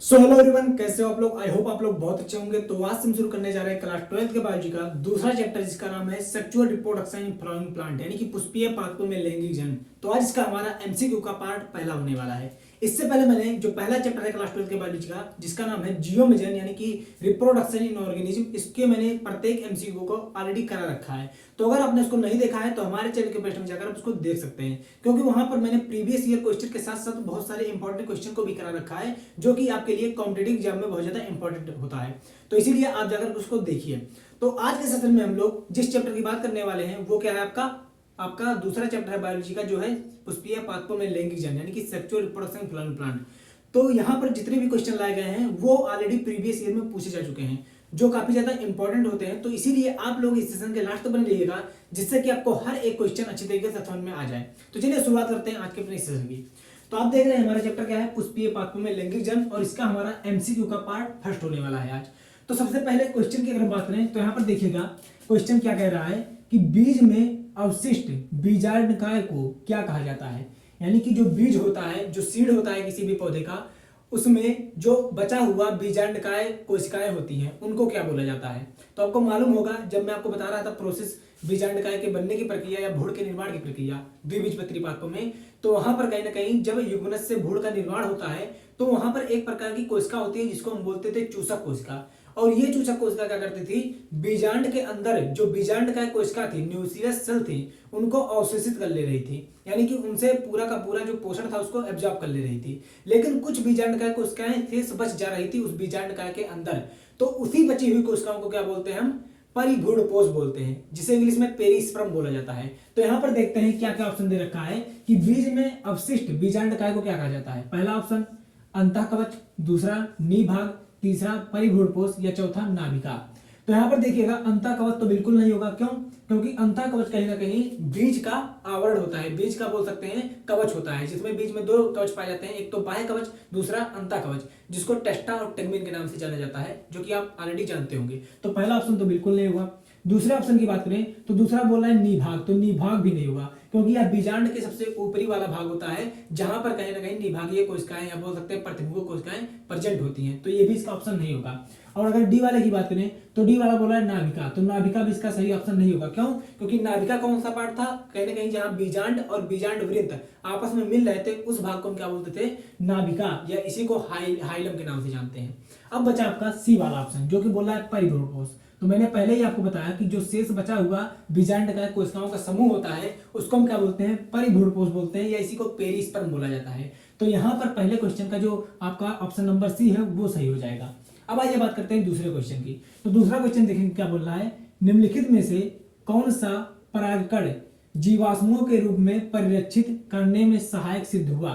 So hello everyone, कैसे हो आप लोग। आई होप आप लोग बहुत अच्छे होंगे। तो आज से हम शुरू करने जा रहे हैं क्लास 12th के बायोलॉजी का दूसरा चैप्टर, जिसका नाम है sexual reproduction in flowering plant, यानी कि पुष्पीय पादपों में लैंगिक जन्म। तो आज इसका हमारा एमसीक्यू का पार्ट पहला होने वाला है। इससे पहले मैंने जो पहला चैप्टर है क्लास 12th के बायोलॉजी का, जिसका नाम है जियोमेजन यानी कि रिप्रोडक्शन इन ऑर्गेनिज्म, इसके मैंने प्रत्येक एमसीक्यू को ऑलरेडी करा रखा है। तो अगर आपने उसको नहीं देखा है तो हमारे चैनल के पेज में जाकर आप उसको देख सकते हैं, क्योंकि वहां पर मैंने प्रीवियस ईयर क्वेश्चन के साथ साथ बहुत सारे इंपॉर्टेंट क्वेश्चन को भी करा रखा है, जो कि आपके लिए कॉम्पिटेटिव एग्जाम में बहुत ज्यादा इंपॉर्टेंट होता है। तो इसीलिए आप जाकर उसको देखिए। तो आज के सेशन में हम लोग जिस चैप्टर की बात करने वाले हैं वो क्या है, आपका आपका दूसरा चैप्टर है बायोलॉजी का, जो है पुष्पीय पादपों में लैंगिक जन्म यानी कि सेक्सुअल रिप्रोडक्शन फ्लावरिंग प्लांट। तो यहाँ पर जितने भी क्वेश्चन लाए गए हैं वो ऑलरेडी प्रीवियस ईयर में पूछे जा चुके हैं, जो काफी ज्यादा इंपॉर्टेंट होते हैं। तो इसीलिए आप लोग इस सेशन के लास्ट तक बने रहिएगा, जिससे कि आपको हर एक क्वेश्चन अच्छी तरीके से समझ में आ जाए। तो चलिए शुरुआत करते हैं आज के अपने सेशन की। तो आप देख रहे हैं हमारा चैप्टर क्या है, पुष्पीय पादपों में लैंगिक जन्म, और इसका हमारा एमसीक्यू का पार्ट फर्स्ट होने वाला है आज। तो सबसे पहले क्वेश्चन की अगर बात करें तो यहाँ पर देखिएगा क्वेश्चन क्या कह रहा है कि बीज में अवशिष्ट बीजांडकाय को क्या कहा जाता है। यानी कि जो बीज होता है, जो सीड होता है किसी भी पौधे का, उसमें जो बचा हुआ बीजांडकाय कोशिकाएं होती हैं उनको क्या बोला जाता है। तो आपको मालूम होगा, जब मैं आपको बता रहा था प्रोसेस बीजांडकाय के बनने की प्रक्रिया या भ्रूण के निर्माण की प्रक्रिया द्विबीजपत्री पादपों में, तो वहां पर कहीं ना कहीं जब युग्मनज से भ्रूण का निर्माण होता है तो वहां पर एक प्रकार की कोशिका होती है जिसको हम बोलते थे चूसक कोशिका। और ये चूसक कोशिका क्या करती थी, बीजांड के अंदर जो बीजांडकाय कोशिका थी, न्यूक्लियस सेल थी, उनको अवशोषित कर ले रही थी, यानी कि उनसे पूरा का पूरा जो पोषण था उसको एब्जॉर्ब कर ले रही थी। लेकिन कुछ बीजांडकाय कोशिकाएं शेष बच जा रही थी उस बीजांडकाय के अंदर। तो उसी बची हुई कोशिकाओं को क्या बोलते हैं, हम परिभ्रूणपोष बोलते हैं, जिसे इंग्लिश में पेरिस्पर्म बोला जाता है। तो यहाँ पर देखते हैं क्या क्या ऑप्शन दे रखा है कि बीज में अवशिष्ट बीजांडकाय को क्या कहा जाता है। पहला ऑप्शन अंतःकवच, दूसरा निभाग, तीसरा परिभ्रूणपोष, या चौथा नाभिका। तो यहाँ पर देखिएगा अंतःकवच तो बिल्कुल नहीं होगा। क्यों? क्योंकि अंतःकवच कहीं ना कहीं बीज का आवरण होता है, बीज का बोल सकते हैं कवच होता है, जिसमें बीज में दो कवच पाए जाते हैं, एक तो बाह्य कवच, दूसरा अंतःकवच, जिसको टेस्टा और टेगमिन के नाम से जाना जाता है, जो कि आप ऑलरेडी जानते होंगे। तो पहला ऑप्शन तो बिल्कुल नहीं होगा। दूसरे ऑप्शन की बात करें तो दूसरा बोल रहा है निभाग, तो निभाग भी नहीं होगा, क्योंकि यह बीजांड के सबसे ऊपरी वाला भाग होता है जहां पर कहीं ना कहीं निभागीय कोशिकाएं या बोल सकते हैं प्रतिभूक कोशिकाएं प्रेजेंट होती हैं। तो ये भी इसका ऑप्शन नहीं होगा। और अगर डी वाले की बात करें तो डी वाला बोला है नाभिका, तो नाभिका भी इसका सही ऑप्शन नहीं होगा। क्यों? क्योंकि नाभिका कौन सा पार्ट था, कहीं ना कहीं जहां बीजांड और बीजांड वृंत आपस में मिल रहे थे, उस भाग को हम क्या बोलते थे, नाभिका, या इसी को हाइलम के नाम से जानते हैं। अब बचा आपका सी वाला ऑप्शन, जो कि बोल रहा है परिभ्रूणपोष। तो मैंने पहले ही आपको बताया कि जो शेष बचा हुआ बीजांडकाय कोशिकाओं का समूह होता है उसको हम क्या बोलते हैं, परिभ्रूणपोष बोलते हैं, या इसी को पेरिस्पर्म बोला जाता है। तो यहाँ पर पहले क्वेश्चन का जो आपका ऑप्शन नंबर सी है वो सही हो जाएगा। अब आइए बात करते हैं दूसरे क्वेश्चन की। तो दूसरा क्वेश्चन देखेंगे क्या बोल रहा है, निम्नलिखित में से कौन सा परागकण जीवाश्मों के रूप में परिरक्षित करने में सहायक सिद्ध हुआ।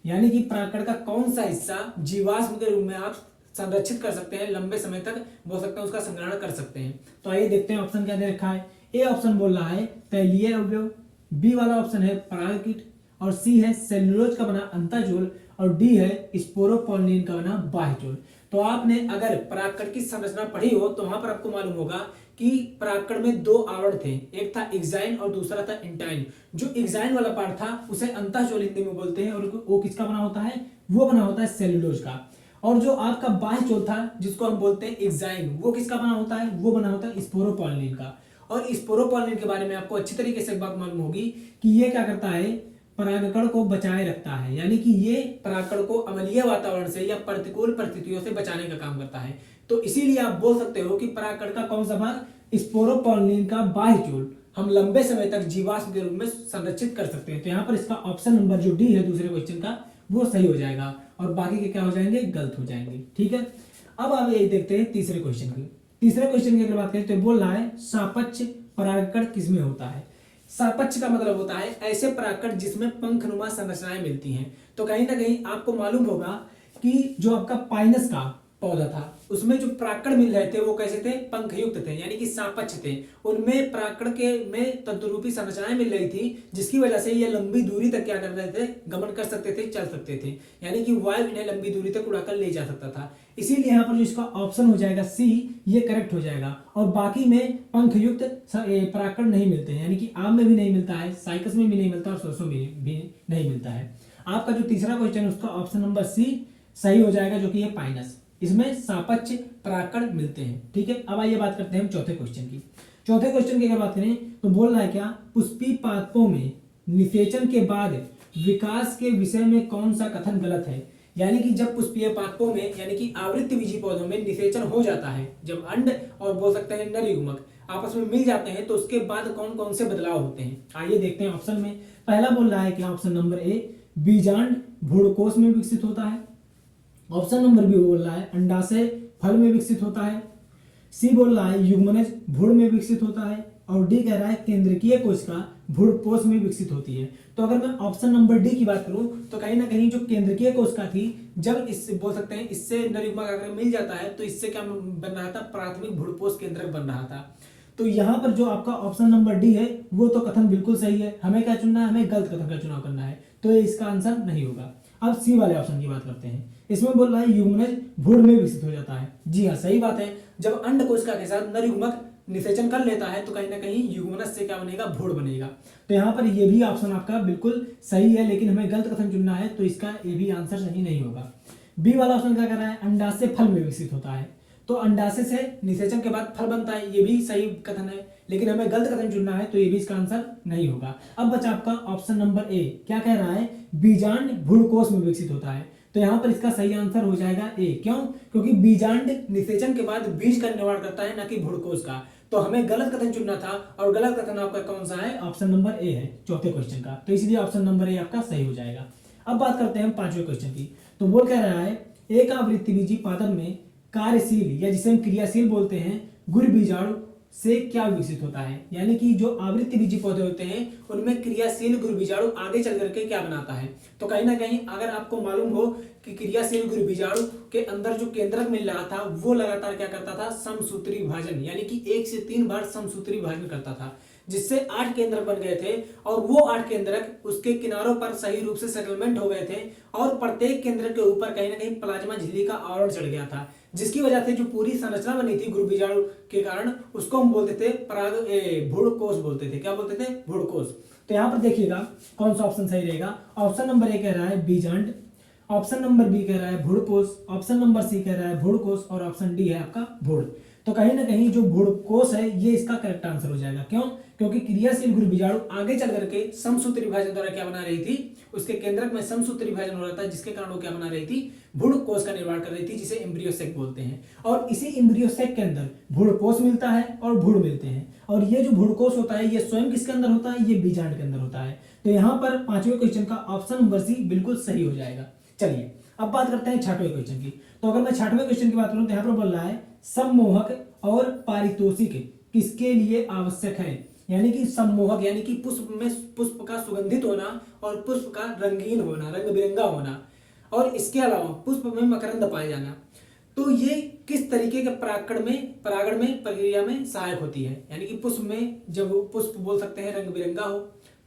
यानी कि परागकण का कौन सा हिस्सा जीवाश्म के रूप में आप संरक्षित कर सकते हैं, लंबे समय तक बोल सकते हैं उसका संग्रहण कर सकते हैं। तो आइए देखते हैं ऑप्शन क्या दे रखा है। ए ऑप्शन बोल रहा है तैलीय अवयव, बी वाला ऑप्शन है परागकीट, और सी है सेल्यूलोज का बना अंतःचोल, और डी है स्पोरोपोलिन का बना बाह्यचोल। तो आपने अगर परागकण की संरचना पढ़ी हो तो वहां पर आपको मालूम होगा कि परागकण में दो आवरण थे, एक था एक्साइन और दूसरा था इंटाइन। जो एक्साइन वाला पार्ट था उसे अंतःचोल हिंदी में बोलते हैं, और वो किसका बना होता है, वो बना होता है सेल्यूलोज का। और जो आपका बाह्यचोल था जिसको हम बोलते हैं एक्साइन, वो किसका बना होता है, वो बना होता है स्पोरोपोलिन का। और स्पोरोपोलिन के बारे में आपको अच्छी तरीके से एक बात मालूम होगी कि ये क्या करता है, परागकण को बचाए रखता है, यानी कि ये परागकण को अम्लीय वातावरण से या प्रतिकूल परिस्थितियों से बचाने का काम करता है। तो इसीलिए आप बोल सकते हो कि परागकण का कौन सा भाग, स्पोरोपोलिन का बाह्यचोल, हम लंबे समय तक जीवाश्म के रूप में संरक्षित कर सकते हैं। तो यहाँ पर इसका ऑप्शन नंबर जो डी है दूसरे क्वेश्चन का, वो सही हो जाएगा, और बाकी के क्या हो जाएंगे, गलत हो जाएंगे। ठीक है, अब आप यही देखते हैं तीसरे क्वेश्चन की। तीसरे क्वेश्चन की अगर बात करें तो बोल रहा है सापक्ष परागकण किसमें होता है। सापक्ष का मतलब होता है ऐसे परागकण जिसमें पंखनुमा संरचनाएं मिलती हैं। तो कहीं ना कहीं आपको मालूम होगा कि जो आपका पाइनस का पौधा था उसमें जो परागकण मिल रहे थे वो कैसे थे, पंखयुक्त थे, यानी कि सापक्ष थे। उनमें परागकण के में तंतुरूपी संरचनाएं मिल रही थी, जिसकी वजह से ये लंबी दूरी तक क्या कर रहे थे, गमन कर सकते थे, चल सकते थे, यानी कि वायु इन्हें लंबी दूरी तक उड़ाकर ले जा सकता था। इसीलिए यहाँ पर जो इसका ऑप्शन हो जाएगा सी, ये करेक्ट हो जाएगा। और बाकी में पंखयुक्त परागकण नहीं मिलते हैं, यानी कि आम में भी नहीं मिलता है, साइकस में भी नहीं मिलता, और सरसों में भी नहीं मिलता है। आपका जो तीसरा क्वेश्चन है उसका ऑप्शन नंबर सी सही हो जाएगा, जो कि ये पाइनस। इसमें सापच्य परागकण मिलते हैं। ठीक है, अब आइए बात करते हैं हम चौथे क्वेश्चन की। चौथे क्वेश्चन की अगर बात करें तो बोल रहा है क्या, पुष्पी पादपों में निषेचन के बाद विकास के विषय में कौन सा कथन गलत है। यानी कि जब पुष्पीय पादपों में यानी कि आवृत्तबीजी पौधों में निषेचन हो जाता है, जब अंड और बोल सकते हैं नर युग्मक आपस में मिल जाते हैं, तो उसके बाद कौन कौन से बदलाव होते हैं। आइए देखते हैं ऑप्शन में। पहला बोल रहा है कि ऑप्शन नंबर ए, बीजांड भ्रूणकोश में विकसित होता है। ऑप्शन नंबर बी बोल रहा है अंडाशय फल में विकसित होता है। सी बोल रहा है युग्मनज भ्रूण में विकसित होता है। और डी कह रहा है केंद्रकीय कोशिका भ्रूणपोष में विकसित होती है। तो अगर मैं ऑप्शन नंबर डी की बात करूं तो कहीं ना कहीं जो केंद्रकीय कोशिका थी, जब इससे बोल सकते हैं इससे नर युग्मक अगर मिल जाता है तो इससे क्या बन रहा था, प्राथमिक भ्रूणपोष केंद्रक बन रहा था। तो यहाँ पर जो आपका ऑप्शन नंबर डी है वो तो कथन बिल्कुल सही है। हमें क्या चुनना है, हमें गलत कथन का चुनाव करना है, तो ये इसका आंसर नहीं होगा। अब सी वाले ऑप्शन की बात करते हैं। इसमें बोल रहा है युग्मनज भ्रूण में विकसित हो जाता है। जी हाँ, सही बात है। जब अंड कोशिका के साथ नर युग्मक निषेचन कर लेता है तो कहीं ना कहीं युग्मनज से क्या बनेगा, भ्रूण बनेगा। तो यहाँ पर ये भी ऑप्शन आपका बिल्कुल सही है, लेकिन हमें गलत कथन चुनना है, तो इसका ये भी आंसर सही नहीं होगा। बी वाला ऑप्शन क्या कर रहा है, अंडाशय फल में विकसित होता है। तो अंडाशय से निषेचन के बाद फल बनता है, ये भी सही कथन है, लेकिन हमें गलत कथन चुनना है, तो ये भी इसका आंसर नहीं होगा। अब बचा आपका ऑप्शन नंबर ए, क्या कह रहा है, बीजांड भ्रूणकोश में विकसित होता है। तो यहाँ पर इसका सही आंसर हो जाएगा ए। क्यों? क्योंकि बीजांड निषेचन के बाद बीज का निर्माण करता है, ना कि भ्रूणकोश का। तो हमें गलत कथन चुनना था, और गलत कथन आपका कौन सा है, ऑप्शन नंबर ए है चौथे क्वेश्चन का। तो इसलिए ऑप्शन नंबर ए आपका सही हो जाएगा। अब बात करते हैं हम पांचवें क्वेश्चन की। तो बोल कह रहा है, एक आवृत्तिबीजी पादप में कार्यशील या जिसे हम क्रियाशील बोलते हैं गुर बीजाणु से क्या विकसित होता है। यानी कि जो आवृत्तिबीजी पौधे होते हैं उनमें क्रियाशील गुर बीजाणु आगे चल करके क्या बनाता है। तो कहीं ना कहीं अगर आपको मालूम हो कि क्रियाशील गुर बीजाणु के अंदर जो केंद्रक मिल रहा था वो लगातार क्या करता था, समसूत्री विभाजन, यानी कि 1 से 3 बार समसूत्री विभाजन करता था, जिससे 8 केंद्रक बन गए थे। और वो 8 केंद्रक उसके किनारों पर सही रूप से सेटलमेंट हो गए थे, और प्रत्येक केंद्रक के ऊपर कहीं ना कहीं प्लाज्मा झिल्ली का आवरण चढ़ गया था, जिसकी वजह से जो पूरी संरचना बनी थी गुरु बीजाणु के कारण, उसको हम बोलते थे भ्रूणकोश बोलते थे। क्या बोलते थे, भ्रूणकोश। तो यहाँ पर देखिएगा कौन सा ऑप्शन सही रहेगा। ऑप्शन नंबर ए कह रहा है बीजांड, ऑप्शन नंबर बी कह रहा है भ्रूणकोश, ऑप्शन नंबर सी कह रहा है भ्रूणकोश, और ऑप्शन डी है आपका भ्रूण। तो कहीं ना कहीं जो भ्रूणकोश है ये इसका करेक्ट आंसर हो जाएगा। क्यों? क्योंकि क्रियाशील गुरु बीजाणु आगे चल करके समसूत्री विभाजन द्वारा क्या बना रही थी, उसके केंद्रक में समसूत्री विभाजन हो रहा था, जिसके कारण वो क्या बना रही थी, भ्रूणकोश का निर्माण कर रही थी, जिसे एम्ब्रियो सेक बोलते हैं। और इसी एम्ब्रियो सेक के अंदर भ्रूणकोश मिलता है और भ्रूण मिलते हैं। और ये जो भ्रूणकोश होता है ये स्वयं किसके अंदर होता है, ये बीजांड के अंदर होता है। तो यहाँ पर पांचवें क्वेश्चन का ऑप्शन नंबर सी बिल्कुल सही हो जाएगा। चलिए अब बात करते हैं छठवें क्वेश्चन की। तो अगर मैं छठवें क्वेश्चन की बात करूं तो यहाँ पर बोल रहा है, सम्मोहक और पारितोषिक किसके लिए आवश्यक है। यानी कि सम्मोहक यानी कि पुष्प में पुष्प का सुगंधित होना और पुष्प का रंगीन होना, रंग बिरंगा होना, और इसके अलावा पुष्प में मकरंद पाए जाना। तो ये किस तरीके के परागण में प्रक्रिया में सहायक होती है। यानी कि पुष्प में जब पुष्प बोल सकते हैं रंग बिरंगा हो,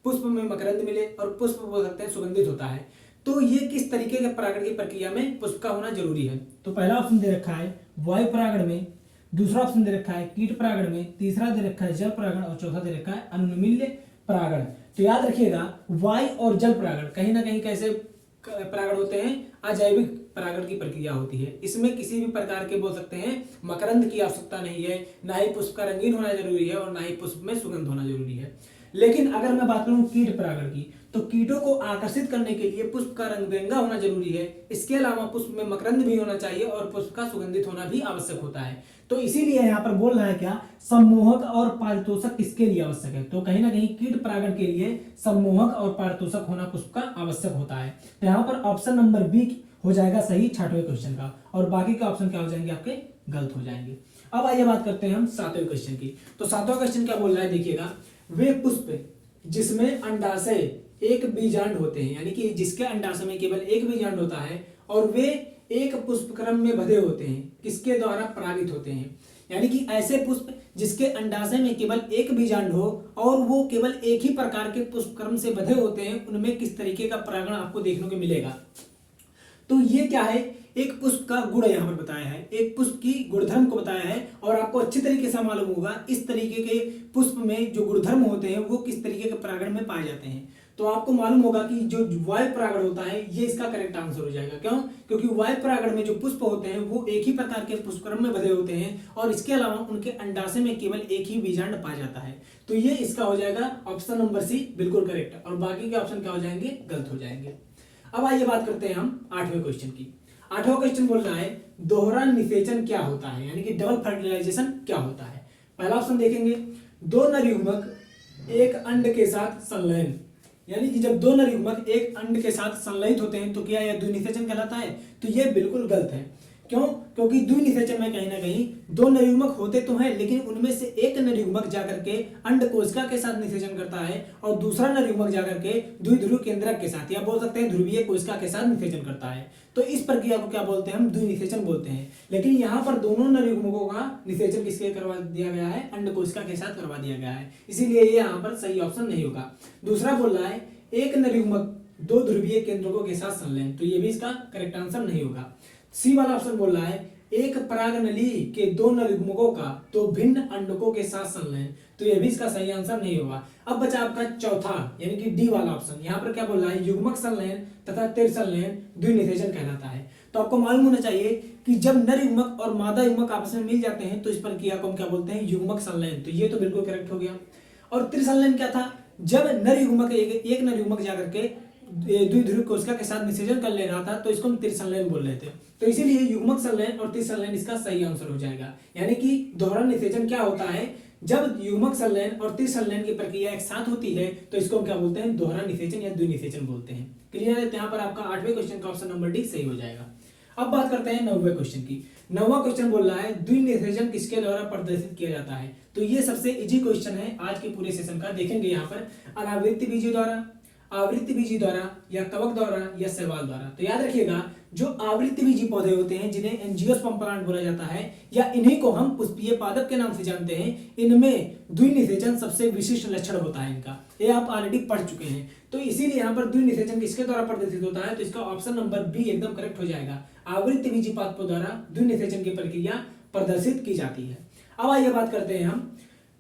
पुष्प में मकरंद मिले, और पुष्प बोल सकते हैं सुगंधित होता है, तो ये किस तरीके के परागण की प्रक्रिया में पुष्प का होना जरूरी है। तो पहला ऑप्शन दे रखा है वायु परागण में, दूसरा ऑप्शन दे रखा है कीट परागण में, तीसरा दे रखा है जल परागण, और चौथा दे रखा है अनुमील्य परागण। तो याद रखिएगा वायु और जल परागण कहीं ना कहीं कैसे परागण होते हैं, अजैविक परागण की प्रक्रिया होती है। इसमें किसी भी प्रकार के बोल सकते हैं मकरंद की आवश्यकता नहीं है, ना ही पुष्प का रंगीन होना जरूरी है, और ना ही पुष्प में सुगंध होना जरूरी है। लेकिन अगर मैं बात करूं कीट परागण की, तो कीटों को आकर्षित करने के लिए पुष्प का रंग बिरंगा होना जरूरी है। इसके अलावा पुष्प में मकरंद भी होना चाहिए, और पुष्प का सुगंधित होना भी आवश्यक होता है। तो इसीलिए यहाँ पर बोल रहा है क्या, सम्मोहक और पारितोषक किसके लिए आवश्यक है। तो कहीं ना कहीं कीट परागण के लिए सम्मोहक और पारितोषक होना पुष्प का आवश्यक होता है। तो यहाँ पर ऑप्शन नंबर बी हो जाएगा सही छठवें क्वेश्चन का, और बाकी के ऑप्शन क्या हो जाएंगे, आपके गलत हो जाएंगे। अब आइए बात करते हैं हम सातवें क्वेश्चन की। तो सातवां क्वेश्चन क्या बोल रहा है, देखिएगा, वे पुष्प जिसमें अंडाशय एक बीजांड होते हैं, यानी कि जिसके अंडाशय में केवल एक बीजांड होता है, और वे एक पुष्पक्रम में बंधे होते हैं, किसके द्वारा परागित होते हैं। यानी कि ऐसे पुष्प जिसके अंडाशय में केवल एक बीजांड हो और वो केवल एक ही प्रकार के पुष्पक्रम से बंधे होते हैं, उनमें किस तरीके का परागण आपको देखने को मिलेगा। तो ये क्या है, एक पुष्प का गुण यहाँ पर बताया है, एक पुष्प की गुणधर्म को बताया है, और आपको अच्छी तरीके से मालूम होगा इस तरीके के पुष्प में जो गुणधर्म होते हैं वो किस तरीके के परागण में पाए जाते हैं। तो आपको मालूम होगा कि जो वायु परागण होता है ये इसका करेक्ट आंसर हो जाएगा। क्यों? क्योंकि वायु परागण में जो पुष्प होते हैं वो एक ही प्रकार के पुष्पक्रम में बधे होते हैं और इसके अलावा उनके अंडाशय में केवल एक ही बीजांड पाया जाता है। तो ये इसका हो जाएगा ऑप्शन नंबर सी बिल्कुल करेक्ट, और बाकी के ऑप्शन क्या हो जाएंगे? गलत हो जाएंगे। अब आइए बात करते हैं हम 8वें क्वेश्चन की। 8वां क्वेश्चन बोल रहा है दोहरा निषेचन क्या होता है, यानी कि डबल फर्टिलाइजेशन क्या होता है। पहला ऑप्शन देखेंगे, दो नर युग्मक एक अंड के साथ संलयन, यानी कि जब दो नर युग्मक एक अंड के साथ संलयित होते हैं तो क्या यह द्विनिषेचन कहलाता है? तो यह बिल्कुल गलत है। क्यों? क्योंकि द्विनिषेचन में कहीं ना कहीं दो नर युग्मक होते तो हैं, लेकिन उनमें से एक नर युग्मक जाकर के अंड कोशिका के साथ निषेचन करता है और दूसरा नर युग्मक जाकर के द्विध्रुव केंद्रक के साथ, या बोल सकते हैं ध्रुवीय कोशिका के साथ निषेचन करता है। तो इस प्रक्रिया को क्या बोलते हैं? हम द्विनिषेचन बोलते हैं। लेकिन यहाँ पर दोनों नर युग्मकों का निषेचन किसके करवा दिया गया है? अंड कोशिका के साथ करवा दिया गया है, इसीलिए ये यहाँ पर सही ऑप्शन नहीं होगा। दूसरा बोल रहा है एक नर युग्मक दो ध्रुवीय केंद्रकों के साथ संलयन, तो ये भी इसका करेक्ट आंसर नहीं होगा। सी वाला ऑप्शन बोल रहा है एक परागनली के दो नर युग्मकों का दो भिन्न अंडकों के साथ संलयन, तो यह भी इसका सही आंसर नहीं होगा। अब बचा आपका चौथा यानी कि डी वाला ऑप्शन। यहाँ पर क्या बोल रहा है? युग्मक संलयन तथा तिर संलयन द्विनिषेचन कहलाता है। तो आपको मालूम होना चाहिए कि जब नर युग्मक और मादा युग्मक आपस में मिल जाते हैं तो इस प्रक्रिया को हम क्या बोलते हैं? युग्मक संलयन। तो ये तो बिल्कुल करेक्ट हो गया। और तिर संलयन क्या था? जब नर युग्मक एक नर युग्मक जाकर के द्विध्रुव कोशिका के साथ निषेचन कर ले रहा था तो इसको हम तिर संलयन बोल रहे थे। तो इसीलिए युग्मक संलयन और तिर संलयन इसका सही आंसर हो जाएगा। यानी कि दोहरा निषेचन क्या होता है? जब युग्मक संलयन और तिर संलयन की प्रक्रिया एक साथ होती है तो इसको हम क्या बोलते हैं? दोहरा निषेचन या द्विनिषेचन बोलते हैं। क्लियर है? यहाँ पर आपका 8वें क्वेश्चन का ऑप्शन नंबर डी सही हो जाएगा। अब बात करते हैं 9वें क्वेश्चन की। 9वां क्वेश्चन बोल रहा है द्विनिषेचन किसके द्वारा प्रदर्शित किया जाता है। तो ये सबसे इजी क्वेश्चन है आज के पूरे सेशन का। देखेंगे यहाँ पर अनावृत्ति बीजी द्वारा, आवृत्ति बीजी द्वारा, या कवक द्वारा, या शैवाल द्वारा। तो याद रखिएगा जो आवृत्ति बीजी पौधे होते हैं जिन्हें एंजियोस्पर्म प्लांट बोला जाता है, या इन्हीं को हम पुष्पीय पादप के नाम से जानते हैं, इनमें द्विनिषेचन सबसे विशिष्ट लक्षण होता है इनका। ये आप ऑलरेडी पढ़ चुके हैं। तो इसीलिए यहाँ पर द्विनिषेचन किसके द्वारा प्रदर्शित होता है? तो इसका ऑप्शन नंबर बी एकदम करेक्ट हो जाएगा। आवृत्ति बीजी पादपों द्वारा द्विनिषेचन की प्रक्रिया प्रदर्शित की जाती है। अब आइए बात करते हैं हम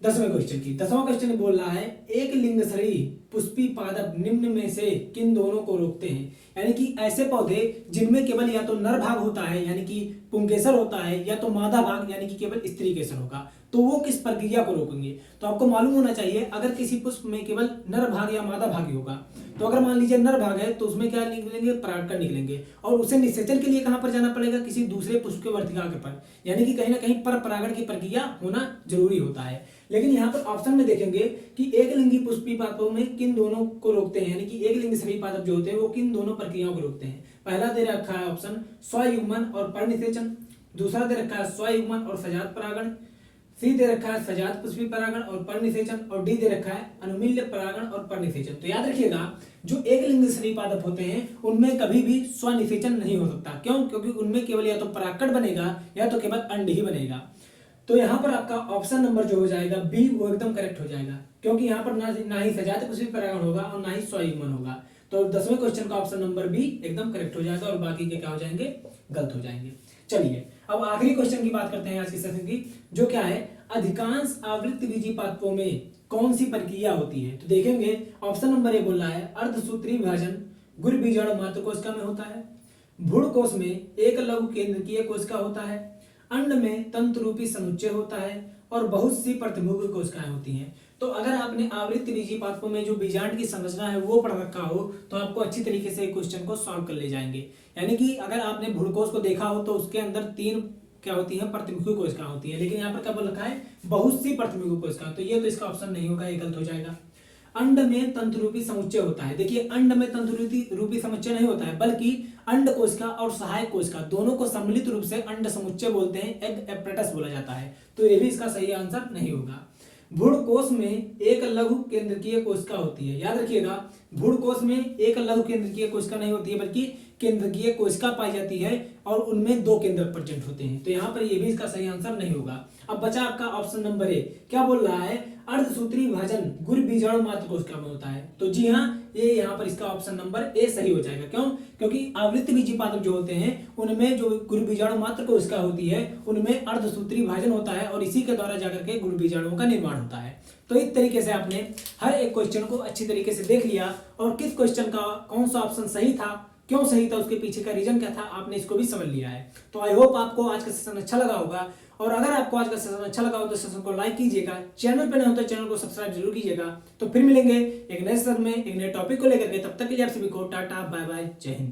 10वें क्वेश्चन की। 10वां क्वेश्चन बोल रहा है एक लिंगसरी पुष्पी पादप निम्न में से किन दोनों को रोकते हैं, यानी कि ऐसे पौधे जिनमें केवल या तो नर भाग होता है यानी कि पुंकेसर होता है, या तो मादा भाग यानी कि केवल स्त्री केसर होगा, तो वो किस प्रक्रिया को रोकेंगे? तो आपको मालूम होना चाहिए अगर किसी पुष्प में केवल नर भाग या मादा भाग ही होगा, तो अगर मान लीजिए नर भाग है तो उसमें क्या निकलेंगे? परागकण निकलेंगे, और उसे निषेचन के लिए कहां पर जाना पड़ेगा? किसी दूसरे पुष्प के वर्तिका के पर, यानी कि कहीं ना कहीं पर परागण की प्रक्रिया होना जरूरी होता है। लेकिन यहाँ पर ऑप्शन में देखेंगे कि एक लिंगी पुष्पी पादपों में किन दोनों को रोकते हैं, यानी कि एक लिंगी सभी पादप जो होते हैं वो किन दोनों प्रक्रियाओं को रोकते हैं। पहला दे रखा है ऑप्शन स्वयुग्मन और परनिषेचन, दूसरा दे रखा है स्वयुग्मन और सजात परागण, सी दे रखा है सजात पुष्पी परागण और परनिषेचन, और डी दे रखा है अनुमील्य परागण और परनिषेचन। तो याद रखिएगा जो एक लिंग सभी पादप होते हैं उनमें कभी भी स्वनिषेचन नहीं हो सकता। क्यों? क्योंकि उनमें केवल या तो परागकण बनेगा या तो केवल अंड ही बनेगा। तो यहाँ पर आपका ऑप्शन नंबर जो हो जाएगा बी वो एकदम करेक्ट हो जाएगा, क्योंकि यहाँ पर ना ही सजात पुष्पी परागण होगा और ना ही स्वयुग्मन होगा। तो 10वें क्वेश्चन का ऑप्शन नंबर बी एकदम करेक्ट हो जाएगा और बाकी के क्या हो जाएंगे? गलत हो जाएंगे। चलिए अब आखिरी क्वेश्चन की बात करते हैं आज की सेशन की, जो क्या है अधिकांश आवृत्ति बीजी पादपों में कौन सी प्रक्रिया होती है। तो देखेंगे ऑप्शन नंबर ए बोल रहा है अर्धसूत्री विभाजन गुर बीजाणु मात्र कोशिका में होता है, भ्रूण कोश में एक लघु केंद्रकीय कोशिका होता है, अंड में तंतु रूपी समुच्चय होता है, और बहुत सी प्रतिमुख कोशिकाएं होती हैं। तो अगर आपने आवृत्ति बीजी पादपों में जो बीजांड की संरचना है वो पढ़ रखा हो तो आपको अच्छी तरीके से क्वेश्चन को सॉल्व कर ले जाएंगे। यानी कि अगर आपने भ्रूणकोश को देखा हो तो उसके अंदर 3 क्या होती है? प्रतिमुखी कोशिकाएं होती है, लेकिन यहाँ पर क्या बोल रखा है? बहुत सी प्रतिमुखी कोशिकाएं। तो ये तो इसका ऑप्शन नहीं होगा, ये गलत हो जाएगा। अंड में तंतु रूपी समुच्चय होता है। देखिए अंड में तंतु रूपी समुच्चय नहीं होता है, बल्कि अंड कोशिका और सहायक कोशिका दोनों को सम्मिलित रूप से अंड समुच्चय बोलते हैं, एग एपरेटस बोला जाता है। तो ये भी इसका सही आंसर नहीं होगा। भ्रूणकोश में एक लघु केंद्रकीय कोशिका होती है। याद रखिएगा भ्रूणकोश में एक लघु केंद्रकीय कोशिका नहीं होती है, बल्कि केंद्रकीय कोशिका पाई जाती है और उनमें 2 केंद्रक प्रेजेंट होते हैं। तो यहाँ पर ये भी इसका सही आंसर नहीं होगा। अब बचा आपका ऑप्शन नंबर ए, क्या बोल रहा है? अर्धसूत्री विभाजन गुरु बीजाणु मात्र कोशिका में होता है। तो जी हाँ, ये यहाँ पर इसका ऑप्शन नंबर ए सही हो जाएगा। क्यों? क्योंकि आवृत्त बीजी पादप जो होते हैं उनमें जो गुरु बीजाणु मात्र कोशिका होती है उनमें अर्धसूत्री विभाजन होता है और इसी के द्वारा जाकर के गुरु बीजाणुओं का निर्माण होता है। तो इस तरीके से आपने हर एक क्वेश्चन को अच्छी तरीके से देख लिया और किस क्वेश्चन का कौन सा ऑप्शन सही था, क्यों सही था, उसके पीछे का रीजन क्या था, आपने इसको भी समझ लिया है। तो आई होप आपको आज का सेशन अच्छा लगा होगा और अगर आपको आज का सेशन अच्छा लगा हो तो सेशन को लाइक कीजिएगा, चैनल पर नए हो तो चैनल को सब्सक्राइब जरूर कीजिएगा। तो फिर मिलेंगे एक नए सेशन में एक नए टॉपिक को लेकर के, तब तक के लिए आप सभी को टाटा बाय बाय, जय हिंद।